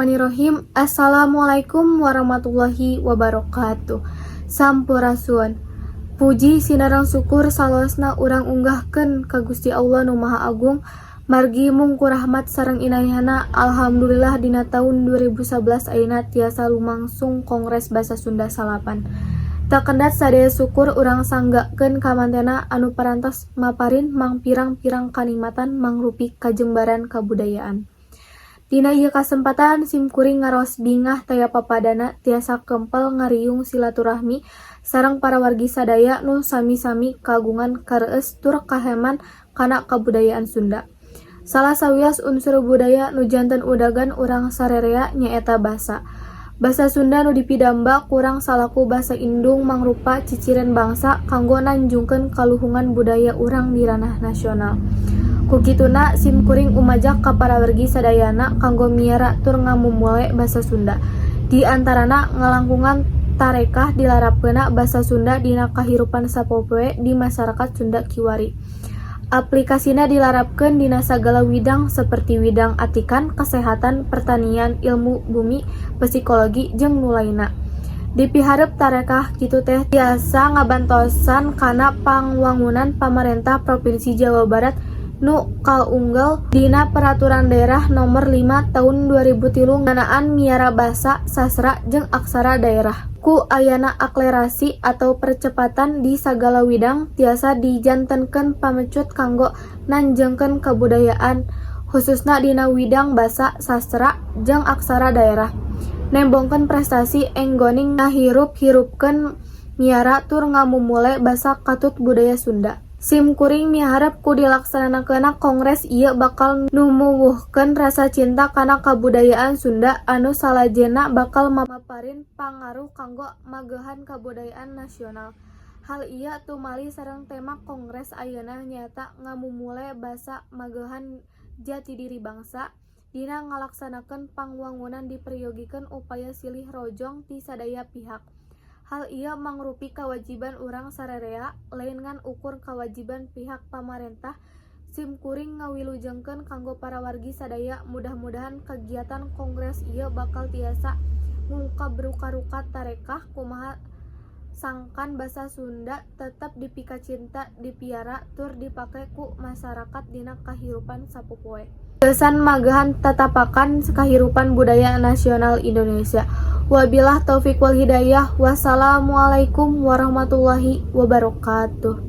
Bismillahirrahmanirrahim. Assalamualaikum warahmatullahi wabarakatuh. Sampurasun. Puji sinarang syukur salosna urang unggahkeun ka Gusti Allah Nu Maha Agung, margi mungku rahmat sareng inayahna. Alhamdulillah dina tahun 2011 ayeuna tiasa lumangsung Kongres Basa Sunda salapan. Takendat sadaya syukur urang sanggakeun ka mantena anu parantos maparin mang pirang-pirang kanikmatan mangrupi kajembaran kabudayaan. Dina ieu kasempatan simkuring ngaros bingah taya papadana tiasa kempel ngariung silaturahmi sareng para wargi sadaya nu sami-sami kagungan kareueus tur kaheman kana kabudayaan Sunda. Salah sawias unsur budaya nu janten udagan urang sarerea nyaeta basa. Basa Sunda nu dipidamba kurang salaku basa indung mangrupa ciciren bangsa kanggo nanjungkeun kaluhungan budaya urang di ranah nasional. Kukituna simkuring umajak ka para wargi sadayana kanggo miara tur ngamumule basa Sunda. Di antarana ngalangkungan tarekah dilarapkeuna basa Sunda dina kahirupan sapopoe di masyarakat Sunda Kiwari. Aplikasina dilarapkeun dina sagala widang seperti widang atikan, kesehatan, pertanian, ilmu bumi, psikologi, jeung nu lainna. Dipihareup tarekah kitu teh tiasa ngabantosan kana pangwangunan pamarentah Provinsi Jawa Barat nu kaunggal dina Peraturan Daerah Nomor 5 Tahun 2003 nganaan miara basa, sastra, jeung aksara daerah. Ku ayana akselerasi atau percepatan di sagala widang tiasa dijantenkeun pamecut kanggo nanjengkeun kabudayaan khususna dina widang basa, sastra, jeung aksara daerah. Nembongkeun prestasi enggoning ngahirup-hirupkeun miara tur ngamumule basa katut budaya Sunda. Simkuring miharep ku dilaksananakeunna kongres ieu bakal numuwuhkeun rasa cinta kana kabudayaan Sunda anu salajena bakal mamaparin pangaruh kanggo magehan kabudayaan nasional. Hal ieu tumali sareng tema kongres ayeuna nyaeta ngamumule basa magehan jati diri bangsa. Dina ngalaksanakeun pangwangunan diperiyogikeun upaya silih rojong ti sadaya pihak. Hal ieu mangrupi kawajiban urang sarerea lain ngan ukur kawajiban pihak pamarentah. Simkuring ngawilujengkeun kanggo para wargi sadaya mudah-mudahan kegiatan kongres ieu bakal tiasa ngungkap ruka-ruka tarekah kumaha sangkan basa Sunda tetep dipika cinta, dipiara tur dipake ku masyarakat dina kahirupan sapopoe. Kesan magehan tatapakan kahirupan budaya nasional Indonesia. Wabilah taufik wal hidayah. Wassalamualaikum warahmatullahi wabarakatuh.